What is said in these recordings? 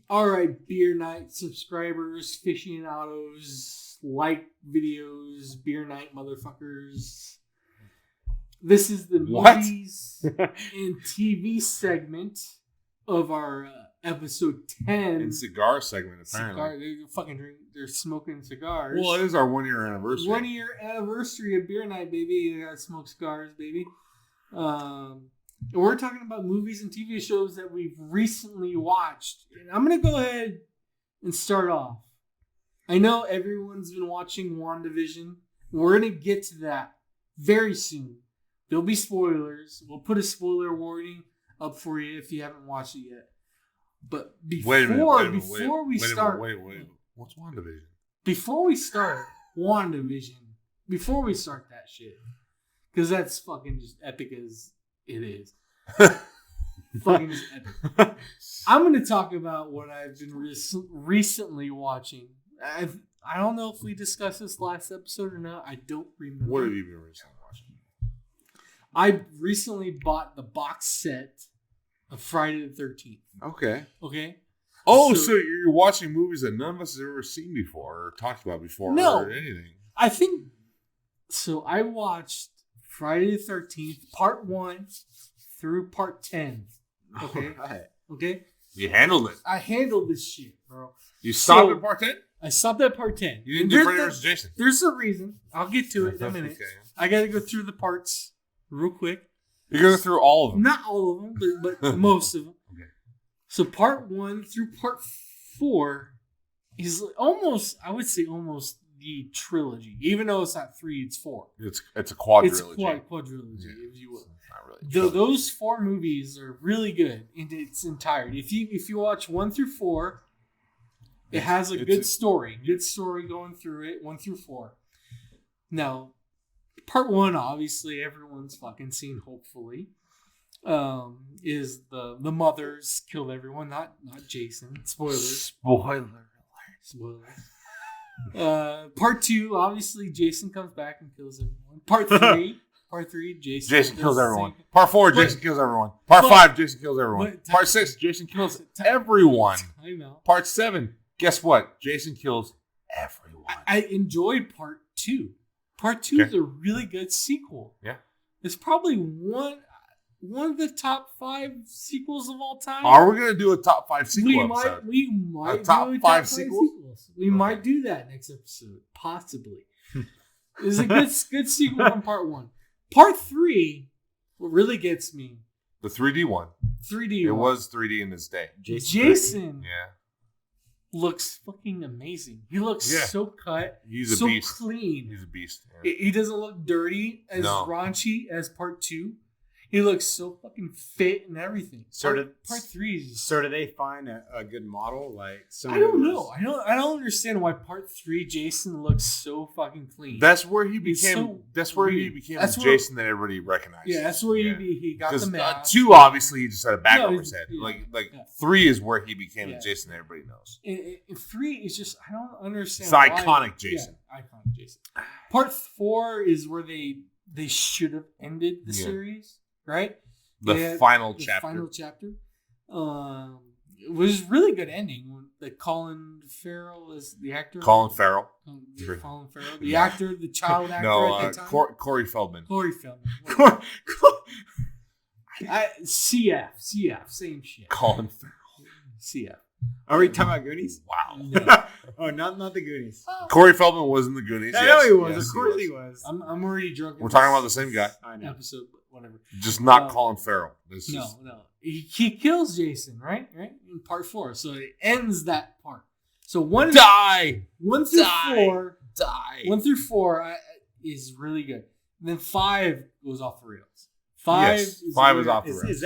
All right, Beer Night subscribers, aficionados, like videos, Beer Night motherfuckers. This is the movies and TV segment of our episode 10. And cigar segment, apparently. They're smoking cigars. Well, it is our 1 year anniversary. 1 year anniversary of Beer Night, baby. You gotta smoke cigars, baby. We're talking about movies and TV shows that we've recently watched. And I'm going to go ahead and start off. I know everyone's been watching WandaVision. We're going to get to that very soon. There'll be spoilers. We'll put a spoiler warning up for you if you haven't watched it yet. But before we start... What's WandaVision? Before we start WandaVision, before we start that shit, because that's fucking just epic as... It is. Fucking just epic. I'm going to talk about what I've been recently watching. I don't know if we discussed this last episode or not. I don't remember. What have you been recently watching? I recently bought the box set of Friday the 13th. Okay. Oh, so you're watching movies that none of us have ever seen before or talked about before or anything. I think... So I watched Friday the 13th, part 1 through part 10. Okay? Right. Okay? You handled it. I handled this shit, bro. You stopped at part 10? I stopped at part 10. You didn't do Freddy vs. Jason? There's a reason. I'll get to it in a minute. Okay. I got to go through the parts real quick. You're going through all of them? Not all of them, but most of them. Okay. So part 1 through part 4 is almost, I would say almost the trilogy. Even though it's not 3, it's 4. It's a quadrilogy. It's a quadrilogy, if you will. Not really. Those 4 movies are really good in its entirety. If you watch 1 through 4, it has a good story. Good story going through it, 1 through 4. Now, part 1, obviously, everyone's fucking seen, hopefully, is the mothers killed everyone, not Jason. Spoilers. Part 2, obviously, Jason comes back and kills everyone. Part 3, Jason kills everyone. Part 4, Jason kills everyone. Part 5, Jason kills everyone. Part 6, Jason kills everyone. I know. Part 7, guess what? Jason kills everyone. I enjoyed part 2. Part 2 is a really good sequel. Yeah. It's probably one of the top 5 sequels of all time. Are we going to do a top 5 sequel episode? We might top do 5 sequels? We might do that next episode. Possibly. It's a good sequel from part 1. Part 3, what really gets me. The 3D one. It was 3D in its day. Jason. Yeah. Looks fucking amazing. He looks so cut. He's a beast. So clean. He's a beast. Yeah. He doesn't look dirty as raunchy as part 2. He looks so fucking fit and everything. Part 3 is... So do they find a good model? I don't know. I don't understand why part 3 Jason looks so fucking clean. That's where he became. The Jason that everybody recognized. Yeah, that's where he got the mask. 2 obviously he just had a bag over his head. Yeah. 3 is where he became the Jason that everybody knows. And 3 is just I don't understand. It's iconic Jason. Yeah, iconic Jason. Part 4 is where they should have ended the series. Right? The final chapter. It was a really good ending. Colin Farrell is the actor. Colin Farrell. The actor, the child actor at the time. Corey Feldman. CF, same shit. Colin Farrell. CF. Are we talking about Goonies? Wow. No. Oh, not the Goonies. Corey Feldman was in the Goonies. I know he was. Yes, of course he was. I'm already drunk. We're talking about the same guy. I know. Episode, but whatever. Just not Colin Farrell. No. He kills Jason, right? In part 4. So it ends that part. So 1 through 4 is really good. And then 5 goes off the rails. 5 is off the rails. Is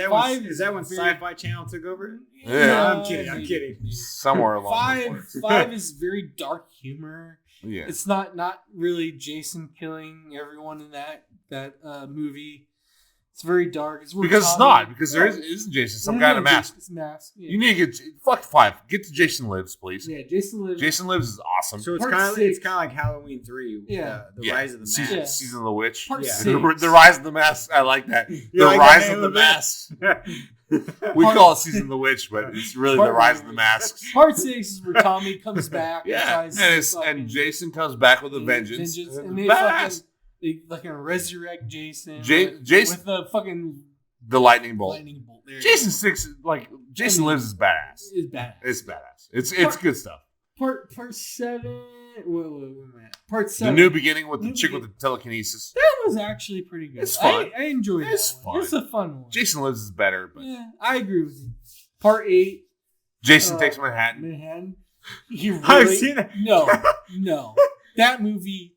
that when Sci-Fi Channel took over? Yeah. No, I'm kidding. Somewhere along the way. 5 is very dark humor. Yeah. It's not really Jason killing everyone in that movie. It's very dark. Because there isn't Jason. Some guy in a mask. It's a mask. Yeah. You need to get fuck 5. Get to Jason Lives, please. Yeah, Jason Lives. Jason Lives is awesome. So it's kind of like Halloween 3. Yeah. The Rise of the Mask. Season of the Witch. Part 6. The Rise of the Mask. I like that. The Rise of the Mask. We call it Season of the Witch, but it's really the Rise of the Masks. Part 6 is where Tommy comes back. Yeah, and Jason comes back with a vengeance. And they fucking resurrect Jason. Jason with the fucking the lightning bolt. Jason lives is badass. It's badass. It's good stuff. Part 7. Wait. Part 7. The New Beginning with the chick with the telekinesis. That was actually pretty good. It's fun. I enjoyed it. It's fun. It's a fun one. Jason Lives is better. But yeah, I agree with you. Part 8. Jason Takes Manhattan. I've seen that. No. That movie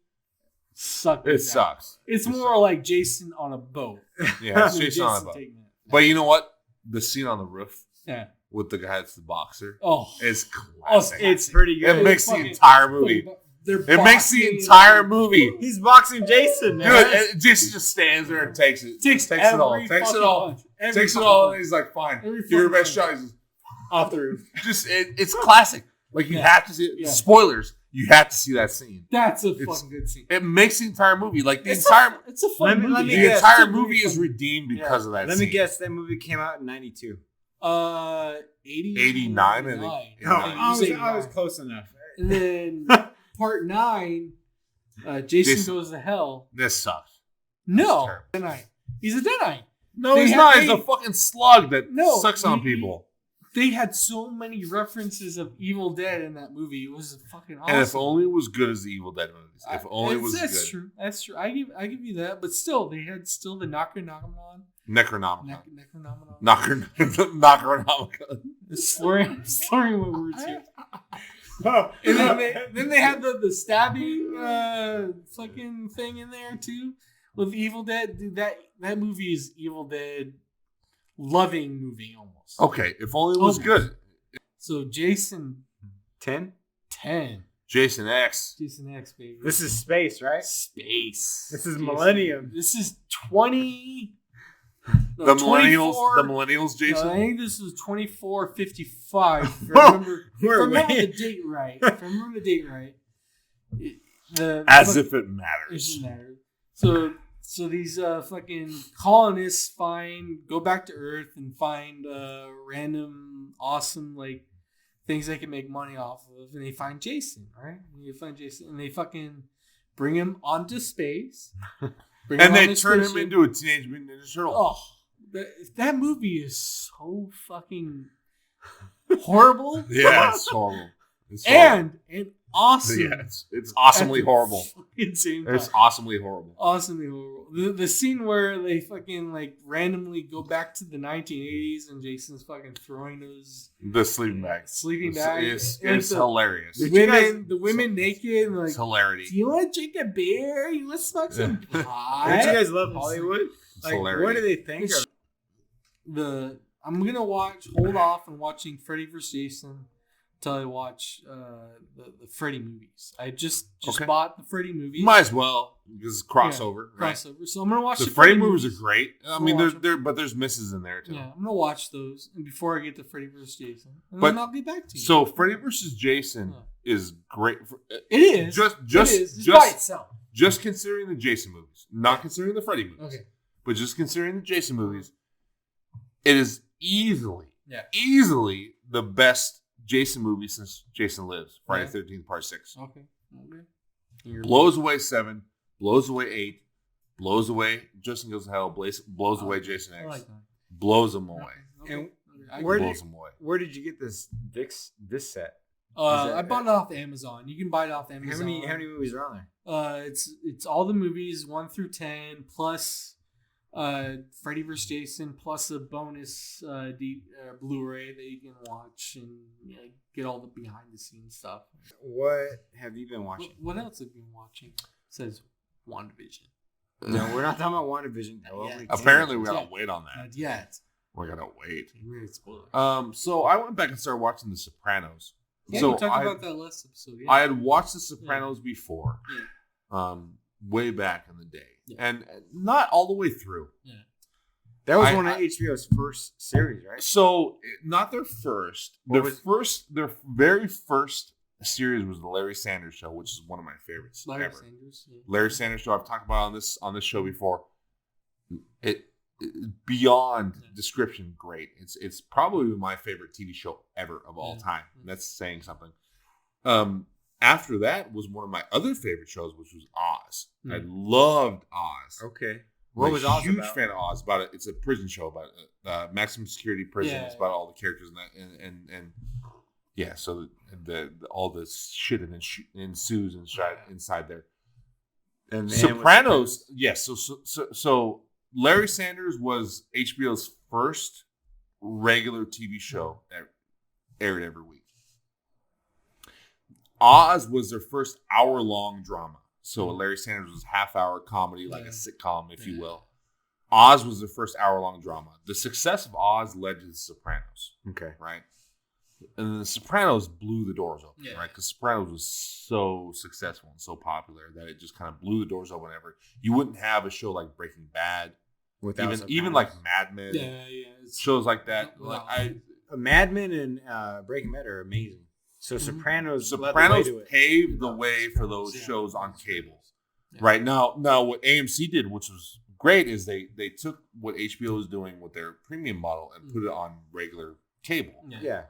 sucked. It sucks. It's more like Jason on a boat. Yeah, it's Jason on a boat. But you know what? The scene on the roof. Yeah. With the guy that's the boxer. Oh. It's classic. It's pretty good. It makes the entire movie. It makes the entire movie. He's boxing Jason, man. Dude, Jason just stands there and takes it. Takes it all. Takes it all. And he's like, fine. Give your best shot. He's just, off the roof. It's classic. Like, you have to see it. Yeah. Spoilers. You have to see that scene. That's a fucking good scene. It makes the entire movie. Like, it's a fun movie. The entire movie is redeemed because of that scene. Let me guess. That movie came out in 92. 89, I think. I was close enough. And then part 9, Jason Goes to Hell. This sucks. No. Deadite. He's a Deadite. No, he's not. He's a fucking slug that sucks on people. They had so many references of Evil Dead in that movie. It was fucking awesome. And if only it was good as the Evil Dead movies. If only it was good. That's true. That's true. I give you that. But still, they had the Necronomicon. Slurring my words here. And then they had the stabbing fucking thing in there too with Evil Dead. Dude, that movie is Evil Dead loving movie almost. Okay, if only it was good. So Jason 10? Jason X, baby. This is space, right? Space. This is Millennium. This is 20. No, the millennials, Jason. No, I think this is 2455. Remember the date right. If I remember the date right. If it matters. It doesn't matter. So these fucking colonists go back to Earth and find random awesome like things they can make money off of, and they find Jason, right? And they fucking bring him onto space. And they turn him into a Teenage Mutant Ninja Turtle. Oh, that movie is so fucking horrible. Yeah, it's horrible. And awesome. Yeah, it's awesomely horrible. It's awesomely horrible. Awesomely horrible. The scene where they fucking like randomly go back to the 1980s and Jason's fucking throwing the sleeping bag. It's hilarious. The women naked and like, it's hilarity. Do you want to drink a beer? You want to smoke some pot? Don't you guys love Hollywood? Like, hilarity. What do they think? I'm gonna hold off on watching Freddy vs. Jason until I watch the Freddy movies. I just bought the Freddy movies. Might as well because it's crossover. Yeah, right? Crossover. So I'm gonna watch the Freddy movies. Are great. I mean, there's misses in there too. Yeah, I'm gonna watch those and before I get to Freddy vs. Jason, and then I'll get back to you. So Freddy vs. Jason is great. It is just by itself. Just considering the Jason movies, not considering the Freddy movies. Okay. But just considering the Jason movies, it is easily the best Jason movie since Jason Lives. Friday the 13th, Part 6. Okay. Blows away 7, blows away 8, blows away Jason Goes to Hell, blows away Jason X. I like that. Blows them away. Okay. And where did you get this set? I bought it off Amazon. You can buy it off Amazon. How many movies are on there? It's all the movies 1 through 10 plus Freddy vs. Jason plus a bonus Blu-ray that you can watch and get all the behind the scenes stuff. What have you been watching? What else have you been watching? It says WandaVision. No, we're not talking about WandaVision. Apparently, we gotta wait on that. Not yet. We're gonna wait. So I went back and started watching The Sopranos. Yeah, so we talked about that last episode. Yeah. I had watched The Sopranos before, way back in the day. Yeah. And not all the way through. Yeah. That was one of HBO's first series, right? So not their first. Their very first series was the Larry Sanders Show, which is one of my favorites ever. Larry Sanders Show. I've talked about on this show before. beyond description great. It's probably my favorite TV show ever of all time. And that's saying something. After that was one of my other favorite shows, which was Oz. I loved Oz. Okay. What was Oz huge about? Fan of Oz. About it. It's a prison show about maximum security prison. It's about all the characters in that and yeah. So all this shit ensues inside there. And Sopranos. Yes. So Larry Sanders was HBO's first regular TV show that aired every week. Oz was their first hour-long drama. So Larry Sanders was half-hour comedy, like a sitcom, if you will. Oz was their first hour-long drama. The success of Oz led to The Sopranos. Okay. Right? And then The Sopranos blew the doors open, right? Because Sopranos was so successful and so popular that it just kind of blew the doors open ever. You wouldn't have a show like Breaking Bad, even like Mad Men, shows like that. Mad Men and Breaking Bad are amazing. So Sopranos paved the way for those shows on cable. Right now what AMC did, which was great, is they took what HBO was doing with their premium model and put it on regular cable. Yeah.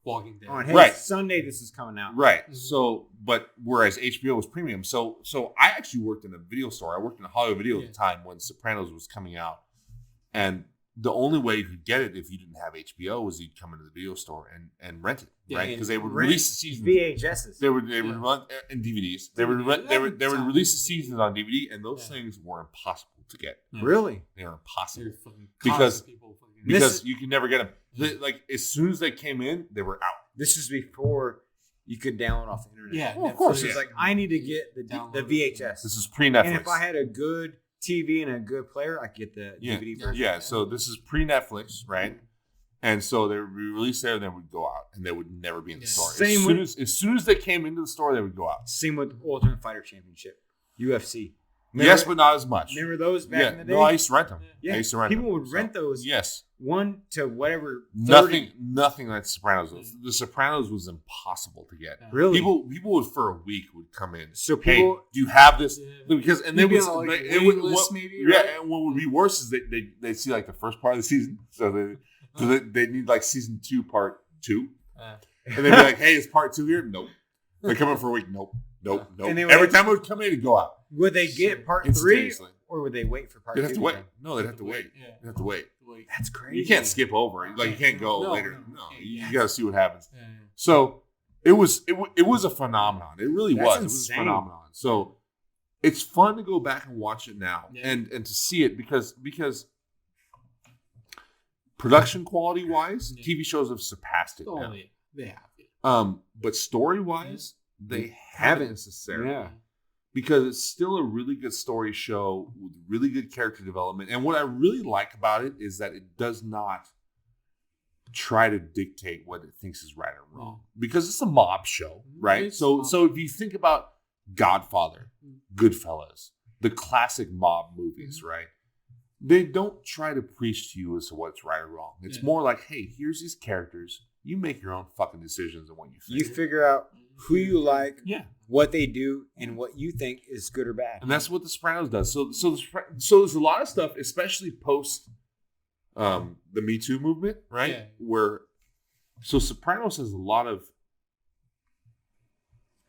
Walking Dead. Hey, Sunday this is coming out. Right. So, but whereas HBO was premium, so I actually worked in a video store. I worked in a Hollywood Video at the time when Sopranos was coming out, and the only way you could get it if you didn't have HBO was you'd come into the video store and rent it, right? Because they would release the seasons. VHSs. They would run and DVDs. They would release the seasons on DVD, and those things were impossible to get. Really? They were impossible because you could never get them. Like as soon as they came in, they were out. This was before you could download off the internet. Yeah, of course. It's like I need to get the VHS. This is pre-Netflix. And if I had a good TV and a good player, I could get the DVD version. Yeah, so this is pre-Netflix, right? And so they would be released there, and then would go out, and they would never be in the store. As soon as they came into the store, they would go out. Same with Ultimate Fighter Championship, UFC. Yes, but not as much. Remember those back in the day? No, I used to rent them. Yeah. I used to rent them. People would rent those. Yes. 1 to whatever. 30. Nothing like Sopranos was. The Sopranos was impossiple to get. Really? People would for a week would come in. So people, hey, do you have this? Because and then maybe. And what would be worse is they see like the first part of the season, so they need like season 2 part 2, and they'd be like, hey, is part 2 here? Nope. They come in for a week. Nope. And every time it would come in, it'd go out. Would they get part 3, or would they wait for part 2? They'd have to wait. No, they'd have to wait. Yeah. They'd have to wait. That's crazy. You can't skip over. Like you can't go later. No, you got to see what happens. Yeah. So it was a phenomenon. It really was. It was a phenomenon. So it's fun to go back and watch it now and to see it because production quality wise, TV shows have surpassed it now. They have. But story wise, they haven't necessarily. Yeah. Because it's still a really good story show with really good character development. And what I really like about it is that it does not try to dictate what it thinks is right or wrong. Because it's a mob show, right? So if you think about Godfather, Goodfellas, the classic mob movies, right? They don't try to preach to you as to what's right or wrong. It's more like, hey, here's these characters. You make your own fucking decisions on what you think. You figure out who you like, what they do, and what you think is good or bad. And that's what The Sopranos does. So there's a lot of stuff, especially post the Me Too movement, right? Yeah. Where Sopranos has a lot of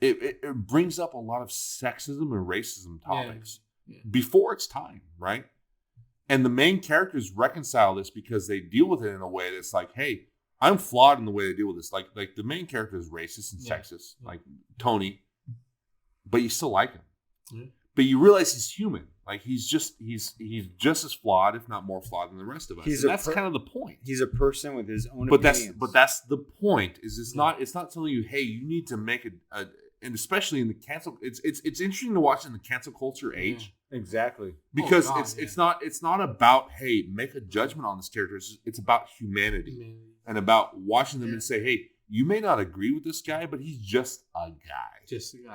it brings up a lot of sexism and racism topics before its time, right? And the main characters reconcile this because they deal with it in a way that's like, hey, I'm flawed in the way they deal with this. Like the main character is racist and sexist, like Tony, but you still like him. Yeah. But you realize he's human. Like he's just as flawed, if not more flawed than the rest of us. That's kind of the point. He's a person with his own opinions. But that's the point. Is it's not telling you, hey, you need to make and especially in the cancel. It's interesting to watch in the cancel culture age. Exactly. Because it's not about, hey, make a judgment on this character. It's about humanity. And about watching them and say, hey, you may not agree with this guy, but he's just a guy.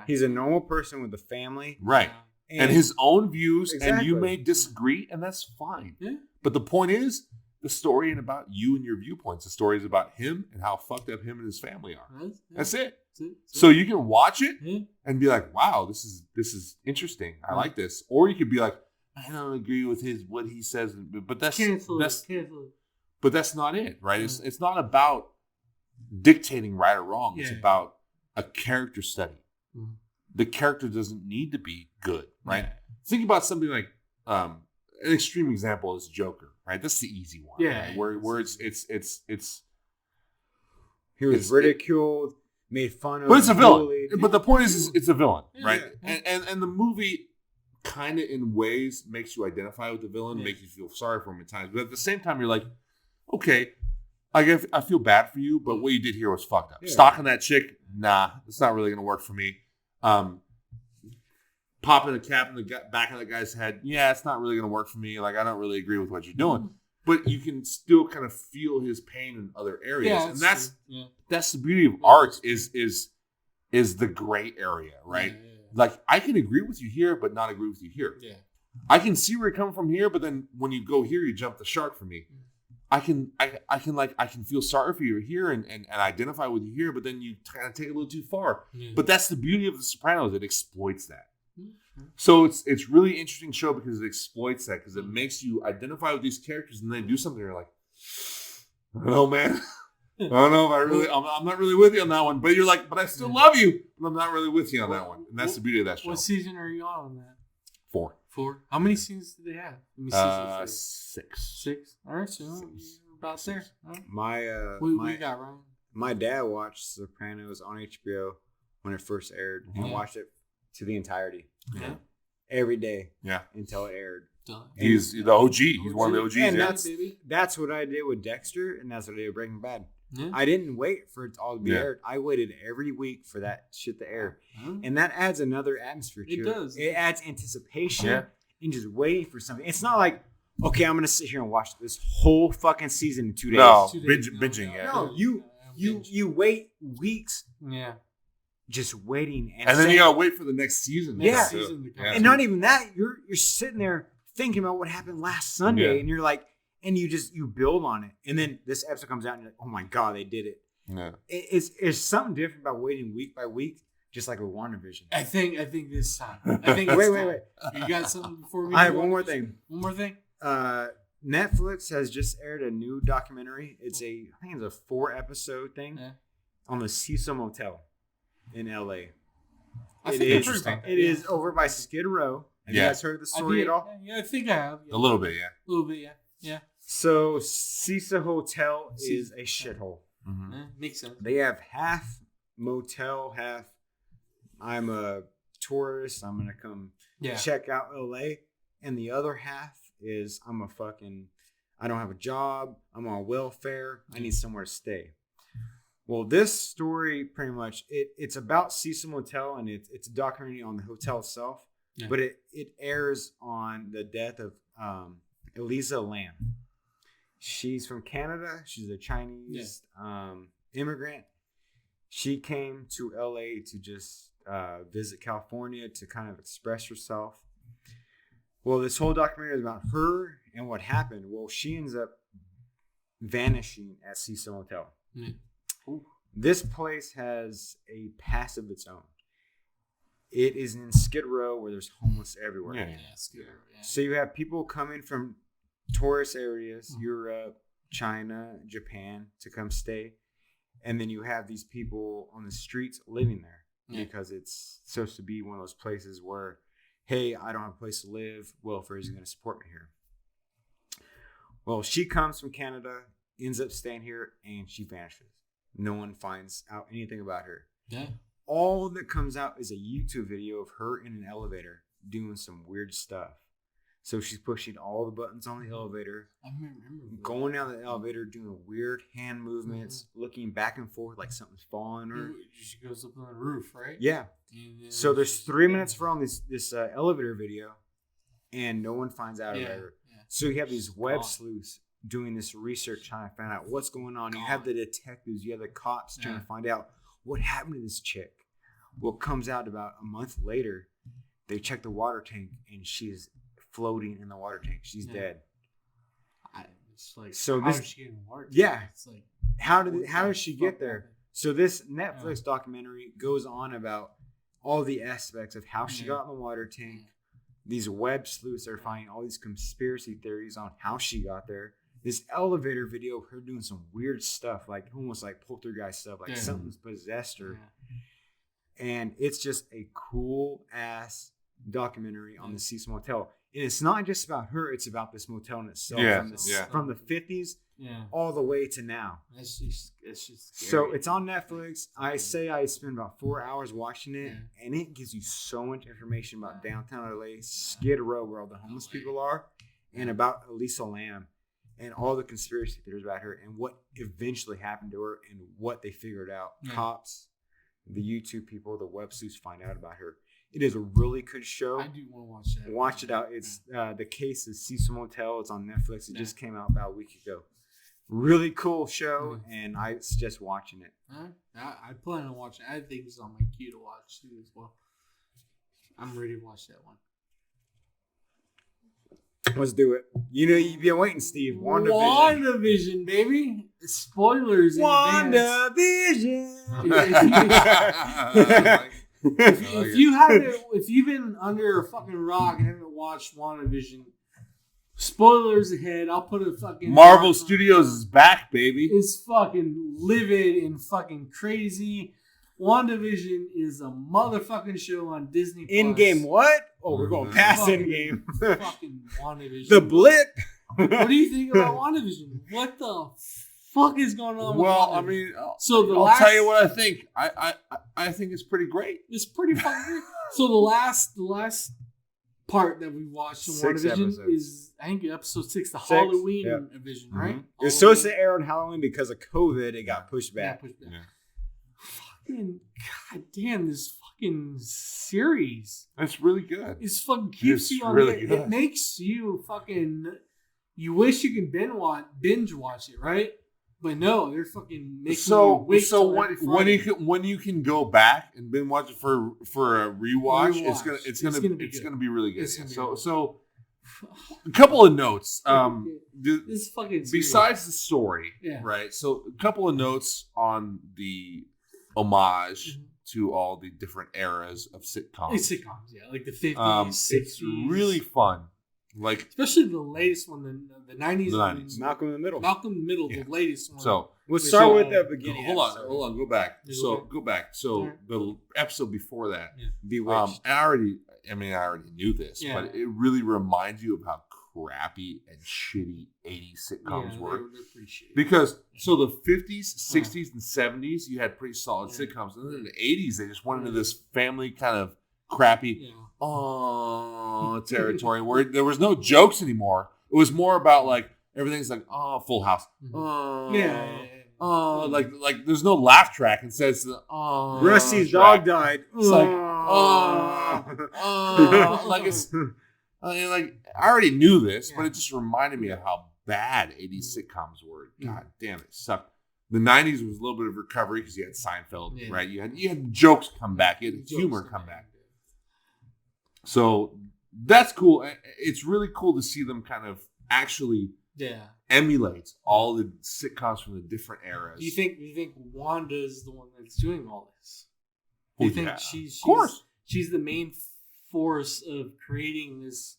He's a normal person with a family. Right. And his own views, and you may disagree, and that's fine. Yeah. But the point is, the story ain't about you and your viewpoints. The story is about him and how fucked up him and his family are. That's it. So you can watch it and be like, wow, this is interesting. I like this. Or you could be like, I don't agree with what he says, but that's cancel. But that's not it, right? It's not about dictating right or wrong. It's about a character study. Mm-hmm. The character doesn't need to be good, right? Think about something like an extreme example is Joker, right? That's the easy one, right? Where it's he was ridiculed, made fun of, but it's a villain. But the point is, it's a villain, right? And the movie kind of in ways makes you identify with the villain, makes you feel sorry for him at times, but at the same time, you're like, okay, I feel bad for you, but what you did here was fucked up. Stalking that chick, nah, it's not really gonna work for me. Popping a cap in the back of that guy's head, it's not really going to work for me. Like, I don't really agree with what you're doing. But you can still kind of feel his pain in other areas. And that's the beauty of art is the gray area, right? Like, I can agree with you here, but not agree with you here. Yeah. I can see where you're coming from here, but then when you go here, you jump the shark for me. I can feel sorry for you here and identify with you here, but then you kind of take it a little too far. Yeah. But that's the beauty of The Sopranos. It exploits that. So it's really interesting show because it exploits that, because it makes you identify with these characters and then do something. You're like, I don't know, man. I don't know if I'm not really with you on that one. But you're like, but I still love you. But I'm not really with you on that one. And that's the beauty of that show. What season are you on that? 4. How many seasons do they have? 6. All right, so you're about there. Right. We got Ryan. My dad watched Sopranos on HBO when it first aired and watched it to the entirety. Yeah. Every day. Yeah. Until it aired. He's the OG. He's one of the OGs. And that's what I did with Dexter, and that's what I did with Breaking Bad. Yeah. I didn't wait for it all to be aired. I waited every week for that shit to air. And that adds another atmosphere to it. It does. It adds anticipation and just waiting for something. It's not like, okay, I'm going to sit here and watch this whole fucking season in 2 days. No, binging. No, you wait weeks. Yeah. Just waiting, and then you gotta wait for the next season. And not even that. You're sitting there thinking about what happened last Sunday, and you're like, and you build on it, and then this episode comes out, and you're like, oh my god, they did it. Yeah, it's something different about waiting week by week, just like with WandaVision. I think this time. Wait. You got something before we? I have one more thing. Netflix has just aired a new documentary. I think it's a 4-episode thing on the Cecil Hotel in LA. It is over by Skid Row. Have you guys heard the story at all? Yeah, I think I have. A little bit, yeah. So Cecil Hotel is a shithole. Mm-hmm. Makes sense. They have half motel, half I'm a tourist, I'm gonna come check out LA, and the other half is I don't have a job, I'm on welfare, I need somewhere to stay. Well, this story pretty much it's about Cecil Hotel, and it's a documentary on the hotel itself, but it airs on the death of Eliza Lam. She's from Canada. She's a Chinese immigrant. She came to LA to just visit California to kind of express herself. Well, this whole documentary is about her and what happened. Well, she ends up vanishing at Cecil Hotel. Mm. This place has a past of its own. It is in Skid Row where there's homeless everywhere. Yeah, Skid Row. Yeah. So you have people coming from tourist areas, Europe, China, Japan, to come stay. And then you have these people on the streets living there because it's supposed to be one of those places where, hey, I don't have a place to live. Welfare is going to support me here. Well, she comes from Canada, ends up staying here, and she vanishes. No one finds out anything about her. Yeah. All that comes out is a YouTube video of her in an elevator doing some weird stuff. So she's pushing all the buttons on the elevator, going down the elevator, doing weird hand movements, looking back and forth like something's following her. She goes up on the roof, right? Yeah. So there's 3 minutes for on this elevator video, and no one finds out about her. Yeah. So you have these web sleuths doing this research trying to find out what's going on. You have the detectives, you have the cops trying to find out what happened to this chick. Well, it comes out about a month later, they check the water tank, and she's floating in the water tank. She's dead. It's like, so how did she get in the water tank? Yeah. It's like, how did she get there? So this Netflix documentary goes on about all the aspects of how she got in the water tank, these web sleuths are finding all these conspiracy theories on how she got there. This elevator video of her doing some weird stuff, like almost like poltergeist stuff, like something's possessed her. Yeah. And it's just a cool ass documentary on the Cecil Hotel. And it's not just about her, it's about this motel in itself. From the 50s all the way to now. It's just scary. So it's on Netflix. I say I spend about 4 hours watching it, and it gives you so much information about downtown LA, Skid Row, where all the homeless people are, and about Elisa Lam and all the conspiracy theories about her and what eventually happened to her and what they figured out. Cops, the YouTube people, the web sleuths find out about her. It is a really good show. I do want to watch that. Watch it out. It's the case is Cecil Hotel. It's on Netflix. It just came out about a week ago. Really cool show, and I suggest watching it. I plan on watching it. I think it's on my queue to watch too as well. I'm ready to watch that one. Let's do it. You know you've been waiting, Steve. WandaVision, baby. Spoilers. WandaVision. If you've been under a fucking rock and haven't watched WandaVision, spoilers ahead. I'll put a fucking Marvel Studios is back, baby. It's fucking livid and fucking crazy. WandaVision is a motherfucking show on Disney Plus. Endgame what? Oh, we're going past Endgame. Fucking WandaVision. The blip. What do you think about WandaVision? What the fuck is going on? Well, I mean, so I'll tell you what I think. I think it's pretty great. It's pretty fucking great. So the last part that we watched in WandaVision is, I think, episode 6, the Halloween vision, right? It was supposed to air on Halloween because of COVID. It got pushed back. Fucking goddamn, this fucking series. It's really good. It's fucking keeps you on really good. It makes you fucking. You wish you could binge watch it, right? But no, they're fucking making you wait. So when you can go back and binge watch it for a rewatch, it's gonna be really good. So a couple of notes. This fucking besides the story, right? So a couple of notes on the homage to all the different eras of sitcoms. Like the 50s, 60s. It's really fun. Like, especially the latest one, the 90s. The 90s. Malcolm in the Middle, the latest one. So let's start with the beginning. Hold on, go back. Go back. So the episode before that, Bewitched. I already knew this, but it really reminds you of how crappy and shitty 80s sitcoms were. They're pretty shitty. Because so the 50s, 60s, and 70s, you had pretty solid sitcoms, and then in the 80s, they just went into this family kind of crappy territory where there was no jokes anymore. It was more about like everything's like Full House. Like there's no laugh track. It says Rusty's dog died. It's like like it's like I already knew this, but it just reminded me of how bad 80s sitcoms were. God damn, it sucked. The 90s was a little bit of recovery because you had Seinfeld, right? You had jokes come back, you had humor come back. So that's cool. It's really cool to see them kind of actually emulate all the sitcoms from the different eras. Do you think Wanda's the one that's doing all this? Do you think she's the main force of creating this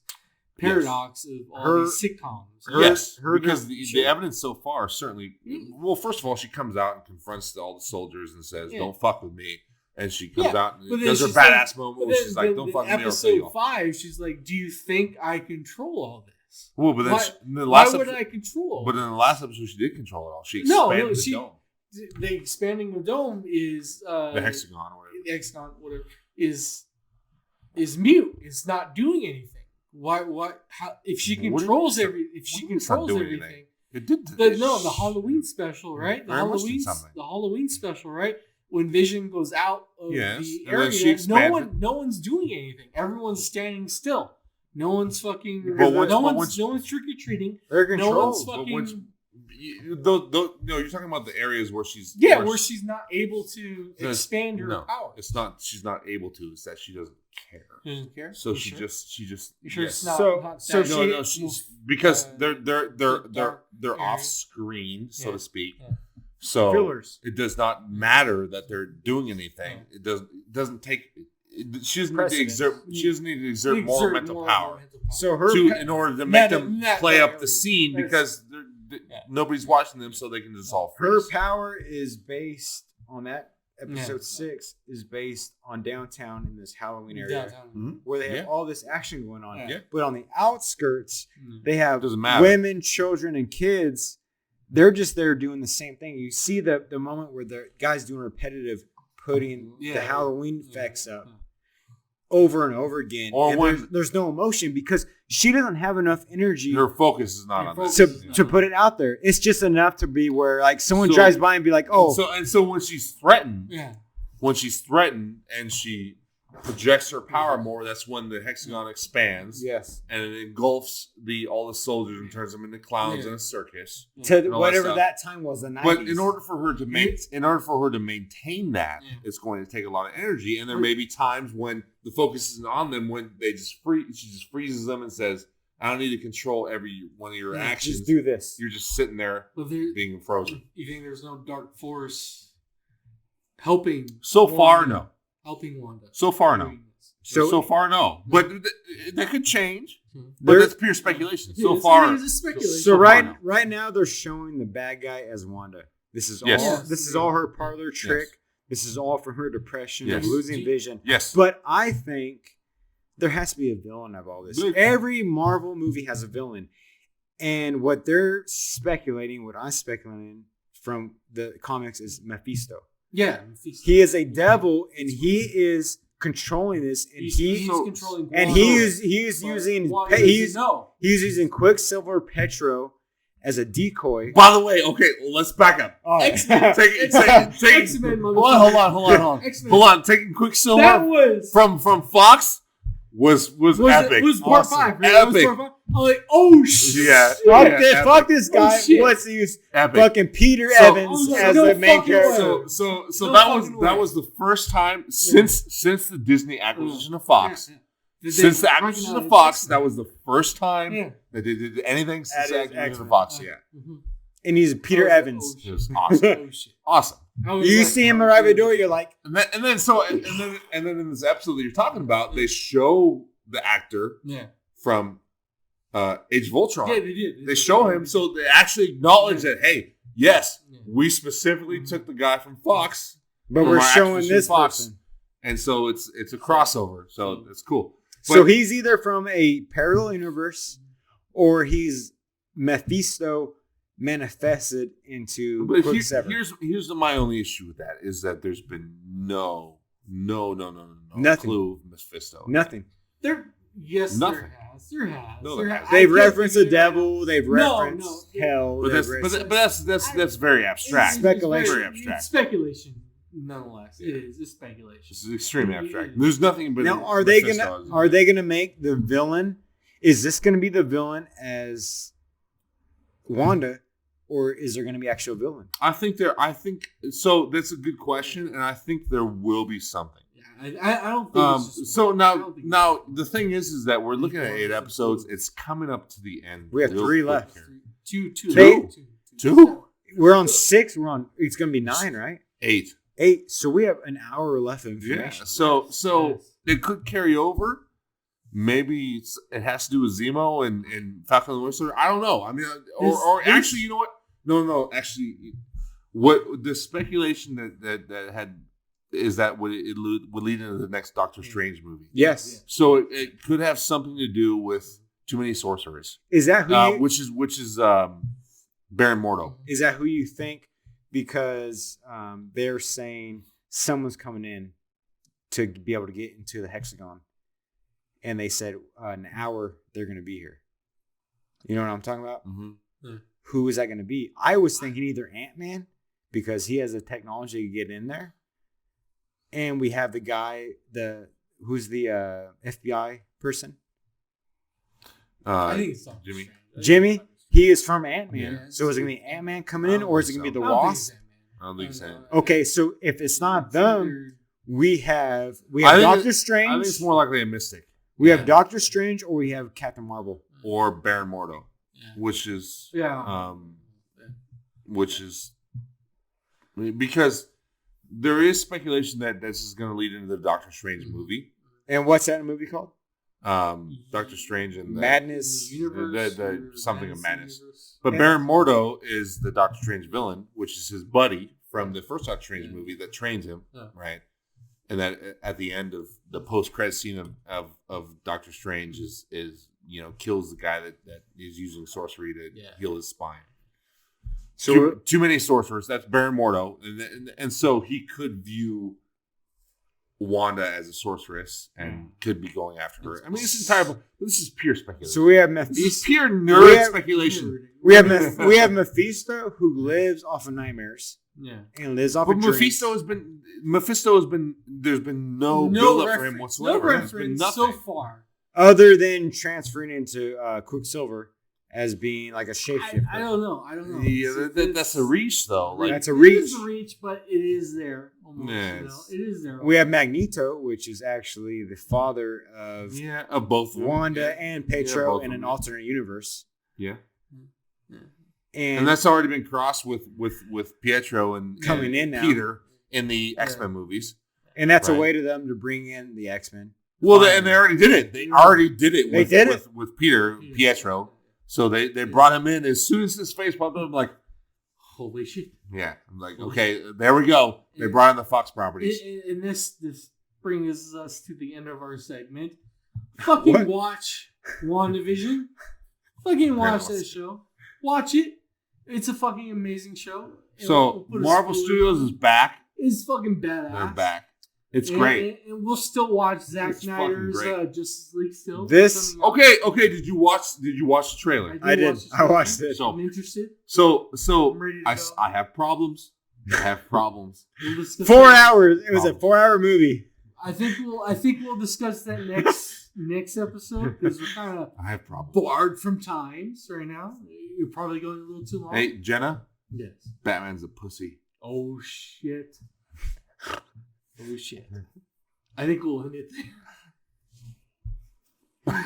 paradox of all these sitcoms? Because the evidence so far certainly. Well, first of all, she comes out and confronts all the soldiers and says, "Don't fuck with me." And she comes out and does her badass moment where she's like, "Don't fuck with me." Episode 5, she's like, "Do you think I control all this?" Well, but then why would I control? But in the last episode, she did control it all. She expanded the dome. The expanding the dome is the hexagon or whatever. The hexagon, whatever, is mute. It's not doing anything. Why? How? If she controls everything, it did. The Halloween special, right? The Halloween special, right? When Vision goes out of the area, no one's doing anything. Everyone's standing still. No one's fucking. No one's trick or treating. They're controlled. No one's fucking. No, you're talking about the areas where she's where she's not able to expand her power. It's not. She's not able to. It's that she doesn't care. She doesn't care. So she just. You sure it's not she's because they're off screen, so to speak. Yeah. So fillers. It does not matter that they're doing anything. It doesn't take. she doesn't need to exert. She doesn't need to exert more mental power. So her in order to make them play up the scene because nobody's watching them, so they can dissolve. Her power is based on that. Episode 6 is based on downtown in this Halloween area where they have all this action going on. Yeah. But on the outskirts, they have Doesn't matter. women, children, and kids. They're just there doing the same thing. You see the moment where the guy's doing repetitive, putting the Halloween effects up over and over again. Or and when there's no emotion because she doesn't have enough energy. Her focus is not on that. To put it out there. It's just enough to be where like someone drives by and be like, oh. So when she's threatened, and she projects her power more, that's when the hexagon expands. Yes. And it engulfs all the soldiers and turns them into clowns in a circus. To whatever that time was, the 90s. But in order for her to maintain that, it's going to take a lot of energy. And there may be times when the focus isn't on them, when they just she just freezes them and says, I don't need to control every one of your actions. Just do this. You're just sitting there being frozen. You think there's no dark force helping? So far, no. Helping Wanda. So far, no. So far, no. But that could change. But that's pure speculation. So far, speculation. So right now they're showing the bad guy as Wanda. This is all. This is all her parlor trick. Yes. This is all from her depression and losing vision. Yes. But I think there has to be a villain of all this. Every Marvel movie has a villain, and what they're speculating, what I'm speculating from the comics, is Mephisto. Yeah, he is a devil, and he is controlling this, and he's controlling. And he's using Quicksilver Petro as a decoy. By the way, okay, let's back up. X-Men. Hold on. Taking Quicksilver from Fox was epic. It was part 5. Right? Epic. I'm like, oh shit! Yeah. Fuck this guy. What's he use? Fucking Peter Evans as the main character. So that was the first time since the Disney acquisition of Fox. Since the acquisition of Fox, that was the first time that they did anything since the acquisition of Fox. Yeah. And he's Peter Evans. It was awesome. Awesome. You see him arrive at the door, you're like, and then in this episode that you're talking about, they show the actor from Age of Ultron. Yeah, they did. They show him, so they actually acknowledge that, hey, yes, we specifically took the guy from Fox, but we're showing this person, and so it's a crossover. So it's cool. But, so he's either from a parallel universe, or he's Mephisto manifested into Quicksilver. Here's my only issue with that is that there's been no nothing. Clue of Mephisto. Nothing. There has. They've referenced the devil. They've referenced hell. But that's very abstract. Speculation. Very abstract. It's speculation. Nonetheless, it is. It's speculation. It's extremely abstract. There's nothing but now. Are they gonna make the villain? Is this gonna be the villain as Wanda, or is there gonna be actual villain? I think so. That's a good question, and I think there will be something. I don't think. So now the thing is that we're looking at 8 episodes. It's coming up to the end. We have 3 left. Two. We're on 6. It's gonna be 9, right? 8. So we have an hour left of information. Yeah. So it could carry over. Maybe it has to do with Zemo and Falcon and the Winter Soldier. I don't know. I mean, or actually, you know what? No. Actually, what the speculation that had is that would lead into the next Doctor Strange movie. Yes. So it could have something to do with too many sorcerers. Is that who? Which is Baron Mordo. Is that who you think? Because they're saying someone's coming in to be able to get into the hexagon. And they said an hour they're going to be here. You know what I'm talking about? Mm-hmm. Who is that going to be? I was thinking either Ant-Man, because he has the technology to get in there. And we have the guy, who's the FBI person. I think it's Jimmy. He is from Ant-Man. Yeah. So is it going to be Ant-Man coming in, or is it going to be the Wasp? I don't think so. Okay, so if it's not them, we have Doctor Strange. I think it's more likely a Mystic. We have Doctor Strange, or we have Captain Marvel, or Baron Mordo, which is because there is speculation that this is going to lead into the Doctor Strange movie. And what's that movie called? Doctor Strange and Madness. The something of Madness. But Baron Mordo is the Doctor Strange villain, which is his buddy from the first Doctor Strange movie that trained him, right? And that at the end of the post-credit scene of Doctor Strange is kills the guy that is using sorcery to heal his spine. So too many sorcerers. That's Baron Mordo, and so he could view Wanda as a sorceress and could be going after her. I mean, this is pure speculation. So we have Mephisto. This is pure nerd speculation. We have Mephisto who lives off of nightmares. Yeah, and lives off of dreams. Mephisto has been. There's been no build up for him whatsoever. No reference so far, other than transferring into Quicksilver as being like a shapeshifter. I don't know. Yeah, that's a reach though. That's a reach. It is a reach, but it is there. Almost, yes. It is there. We have Magneto, which is actually the father of both Wanda and Pietro in an alternate universe. Yeah. And that's already been crossed with Pietro and coming in now. Peter in the X-Men movies. And that's a way to them to bring in the X-Men. Well, and they already did it. They already did it with Pietro. So they brought him in as soon as his face popped up. I'm like, holy shit. Yeah. I'm like, okay, there we go. They brought in the Fox properties. And this brings us to the end of our segment. Fucking watch WandaVision. Fucking watch that show. Watch it. It's a fucking amazing show. So Marvel Studios is back. It's fucking badass. They're back. It's great. And we'll still watch Zack Snyder's Justice League still. Okay. Did you watch the trailer? I did. I watched it. I'm interested. So I have problems. I have problems. 4 hours. It was a 4-hour movie. I think we'll discuss that next episode because we're kind of barred from times right now. You're probably going a little too long. Hey, Jenna. Yes. Batman's a pussy. Oh shit. I think we'll end it there.